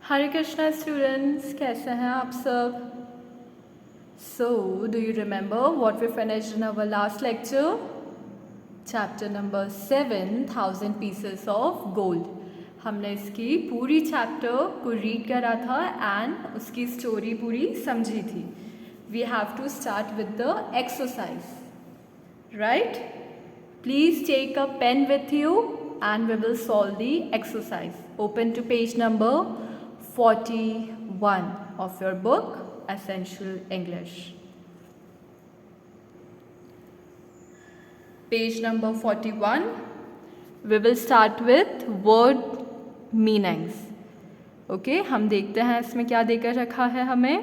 हरे Krishna students, कैसे हैं आप सब? So do you remember what we finished in our last lecture? Chapter number 7,000 pieces of gold. हमने इसकी पूरी चैप्टर को रीड करा था एंड उसकी स्टोरी पूरी समझी थी. We have to start with the exercise, right? Please take a pen with you and we will solve the exercise. Open to page number 41 of your book, Essential English. Page number 41. We will start with word meanings. Okay, हम देखते हैं इसमें क्या देकर रखा है हमें.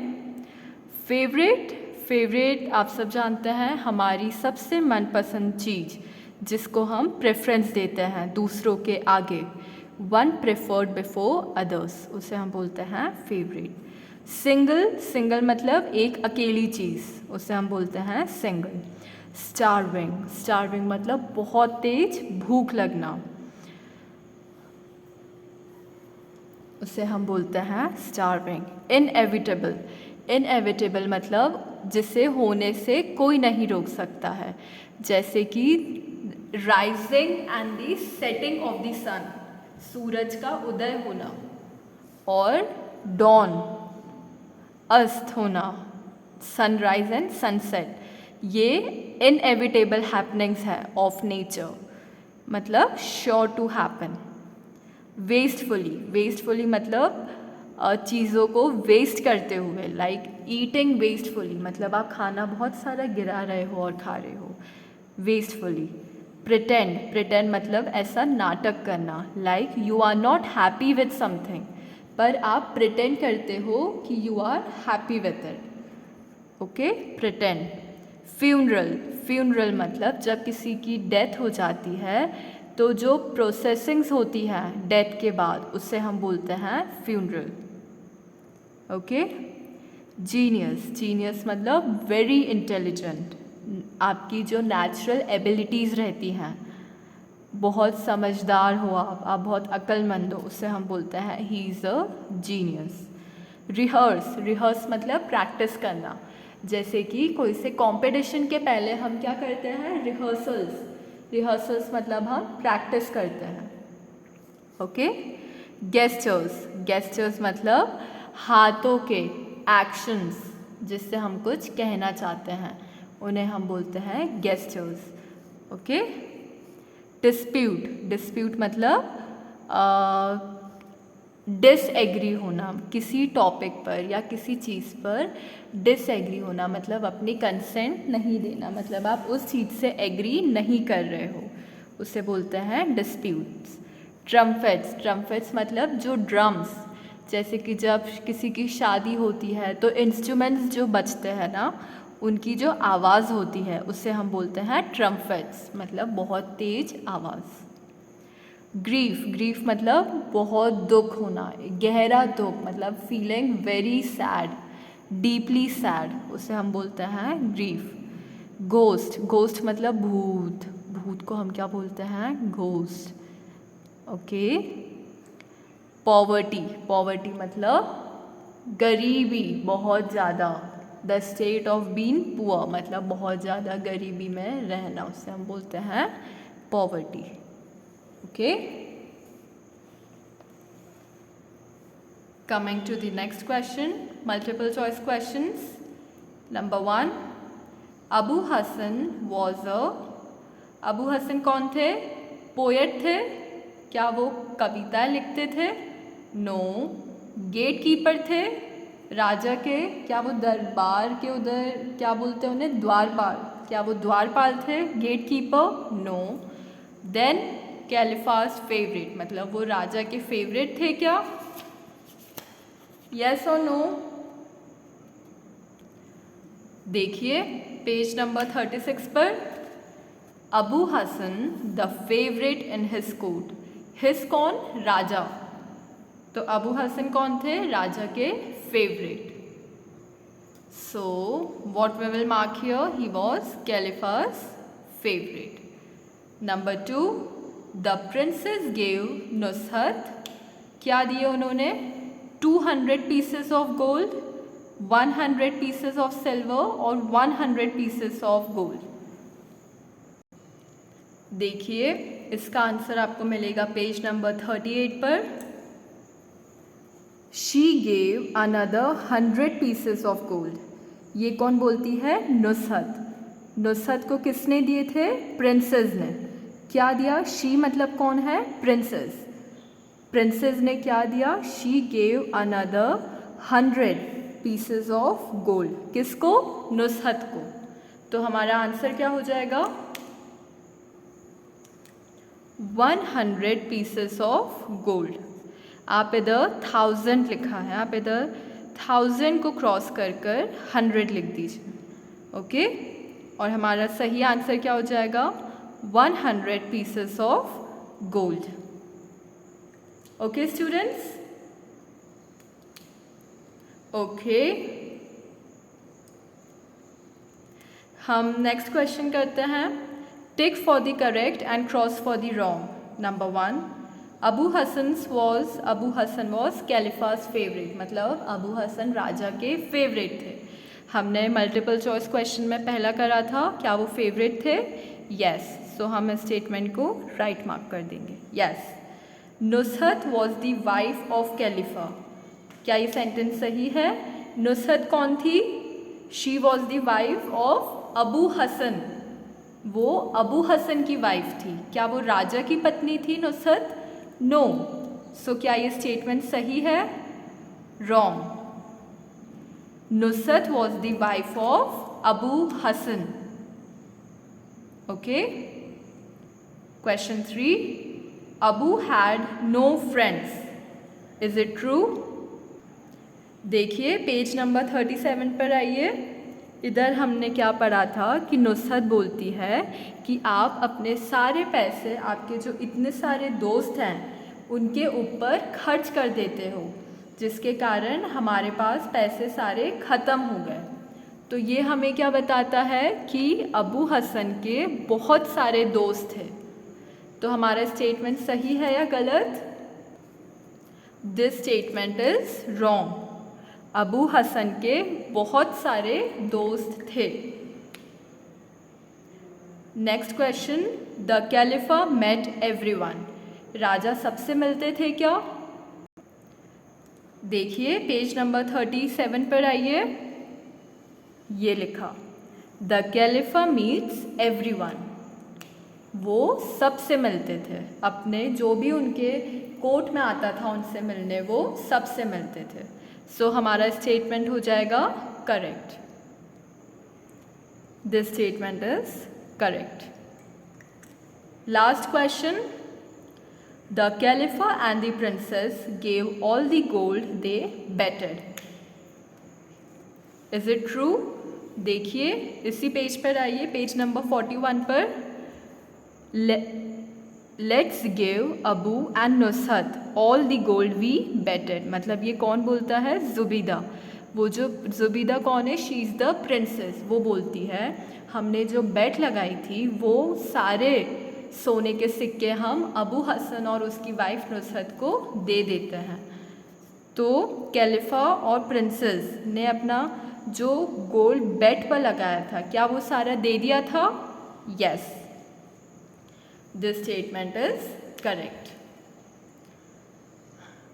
Favourite. Favourite आप सब जानते हैं हमारी सबसे मनपसंद चीज़ जिसको हम प्रेफरेंस देते हैं दूसरों के आगे. वन प्रेफर्ड बिफोर अदर्स, उसे हम बोलते हैं फेवरेट. सिंगल. सिंगल मतलब एक अकेली चीज़, उसे हम बोलते हैं सिंगल. स्टारविंग. स्टारविंग मतलब बहुत तेज भूख लगना, उसे हम बोलते हैं स्टारविंग. इनएविटेबल. इनएविटेबल मतलब जिसे होने से कोई नहीं रोक सकता है, जैसे कि rising and the setting of the sun, सूरज का उदय होना, और डॉन, अस्त होना, सनराइज एंड सनसेट. ये इनएविटेबल हैपनिंग्स है ऑफ नेचर, मतलब sure to happen. Wastefully. Wastefully मतलब चीज़ों को वेस्ट करते हुए, लाइक ईटिंग वेस्टफुली मतलब आप खाना बहुत सारा गिरा रहे हो और खा रहे हो, वेस्टफुली. प्रिटेंड. प्रिटेंड मतलब ऐसा नाटक करना, like you are not happy with something पर आप प्रिटेंड करते हो कि you are happy with it. Okay, pretend. Funeral. Funeral मतलब जब किसी की डेथ हो जाती है तो जो प्रोसेसिंग्स होती हैं डेथ के बाद, उससे हम बोलते हैं फ्यूनरल. ओके. जीनियस. जीनियस मतलब वेरी इंटेलिजेंट, आपकी जो नेचुरल एबिलिटीज़ रहती हैं, बहुत समझदार हो आप बहुत अक्लमंद हो, उससे हम बोलते हैं he is a genius. Rehearse. Rehearse मतलब प्रैक्टिस करना, जैसे कि कोई से कंपटीशन के पहले हम क्या करते हैं, रिहर्सल्स. रिहर्सल्स मतलब हम प्रैक्टिस करते हैं. ओके. गेस्चर्स. गेस्चर्स मतलब हाथों के एक्शंस जिससे हम कुछ कहना चाहते हैं, उन्हें हम बोलते हैं गेस्चर्स. ओके. डिस्प्यूट. डिस्प्यूट मतलब डिसएग्री होना किसी टॉपिक पर या किसी चीज़ पर. डिसएग्री होना मतलब अपनी कंसेंट नहीं देना, मतलब आप उस चीज़ से एग्री नहीं कर रहे हो, उसे बोलते हैं डिस्प्यूट्स. ट्रम्पेट्स. ट्रम्पेट्स मतलब जो ड्रम्स, जैसे कि जब किसी की शादी होती है तो इंस्ट्रूमेंट्स जो बजते हैं ना, उनकी जो आवाज़ होती है उसे हम बोलते हैं ट्रम्पेट्स, मतलब बहुत तेज आवाज़. ग्रीफ. ग्रीफ मतलब बहुत दुख होना, गहरा दुख, मतलब feeling very sad, deeply sad, उसे हम बोलते हैं ग्रीफ. गोस्ट. गोस्ट मतलब भूत. भूत को हम क्या बोलते हैं, घोस्ट. ओके. पॉवर्टी. पॉवर्टी मतलब गरीबी, बहुत ज़्यादा. The state of being poor मतलब बहुत ज़्यादा गरीबी में रहना, उसे हम बोलते हैं poverty. Okay. Coming to the next question, multiple choice questions. Number 1, Abu Hasan was a. Abu Hasan कौन थे? पोएट थे. क्या वो कविता लिखते थे? नो. गेट कीपर थे राजा के. क्या वो दरबार के उधर क्या बोलते हैं उन्हें, द्वारपाल. क्या वो द्वारपाल थे, gate keeper? No. Then caliph's favourite मतलब वो राजा के फेवरेट थे क्या? यस और नो? देखिए पेज नंबर 36 पर. Abu Hasan the favourite in his court. His कौन? राजा. तो अबू हसन कौन थे? राजा के favourite. So what we will mark here, he was caliph's favourite. Number 2, the princess gave Nuzhat. क्या दिए उन्होंने? 200 pieces of gold, 100 pieces of silver और 100 pieces of gold? देखिए इसका आंसर आपको मिलेगा पेज नंबर 38 पर। She gave another 100 pieces of gold. ये कौन बोलती है? नुसरत। नुसरत को किसने दिए थे? प्रिंसेस ने। क्या दिया? शी मतलब कौन है? प्रिंसेस। प्रिंसेस ने क्या दिया? She gave another 100 pieces of gold. किसको? नुसरत को। तो हमारा आंसर क्या हो जाएगा? 100 पीसेस ऑफ गोल्ड। आप इधर 1000 लिखा है, आप इधर 1000 को क्रॉस कर 100 लिख दीजिए। ओके, और हमारा सही आंसर क्या हो जाएगा? 100 pieces of gold. Okay students, okay हम नेक्स्ट क्वेश्चन करते हैं। Tick for the correct and cross for the wrong. Number 1, Abu Hasan was caliph's favourite, मतलब अबू हसन राजा के फेवरेट थे। हमने मल्टीपल चॉइस क्वेश्चन में पहला करा था, क्या वो फेवरेट थे? यस। सो हम इस स्टेटमेंट को राइट मार्क कर देंगे। Yes. Nusrat was the wife of caliph. क्या ये सेंटेंस सही है? नुसरत कौन थी? She was the wife of Abu Hasan. वो अबू हसन की वाइफ थी। क्या वो राजा की पत्नी थी नुसरत? नो। सो क्या ये स्टेटमेंट सही है? Wrong. Nusrat was the wife of Abu Hasan. Okay. Question 3, Abu had no friends. Is it true? देखिए पेज नंबर 37 पर आइए। इधर हमने क्या पढ़ा था कि नुसरत बोलती है कि आप अपने सारे पैसे, आपके जो इतने सारे दोस्त हैं उनके ऊपर खर्च कर देते हो, जिसके कारण हमारे पास पैसे सारे ख़त्म हो गए। तो ये हमें क्या बताता है कि अबू हसन के बहुत सारे दोस्त थे। तो हमारा स्टेटमेंट सही है या गलत? This statement is wrong. Abu Hasan के बहुत सारे दोस्त थे। Next question, the caliph met everyone. राजा सबसे मिलते थे क्या? देखिए पेज नंबर 37 पर आइए। ये लिखा, द कैलिफा मीट्स एवरीवन। वो सबसे मिलते थे, अपने जो भी उनके कोर्ट में आता था उनसे मिलने वो सबसे मिलते थे। सो हमारा स्टेटमेंट हो जाएगा correct. This statement is correct. Last question, the caliph and the princess gave all the gold they betted. Is it true? देखिए इसी पेज पर आइए, पेज नंबर 41 पर। Let's give Abu and Nusrat all the gold we betted. मतलब ये कौन बोलता है? जुबीदा। वो जो जुबीदा कौन है? She is the princess. वो बोलती है हमने जो बेट लगाई थी वो सारे सोने के सिक्के हम अबू हसन और उसकी वाइफ नुसरत को दे देते हैं। तो कैलिफा और प्रिंसेस ने अपना जो गोल्ड बेट पर लगाया था, क्या वो सारा दे दिया था? Yes. This statement is correct.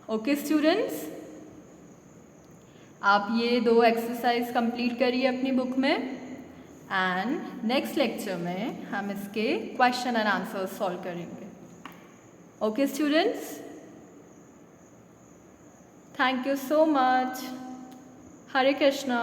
Okay students, आप ये 2 एक्सरसाइज कंप्लीट करिए अपनी बुक में एंड नेक्स्ट लेक्चर में हम इसके क्वेश्चन एंड आंसर्स सॉल्व करेंगे। Okay students, thank you so much. Hare Krishna.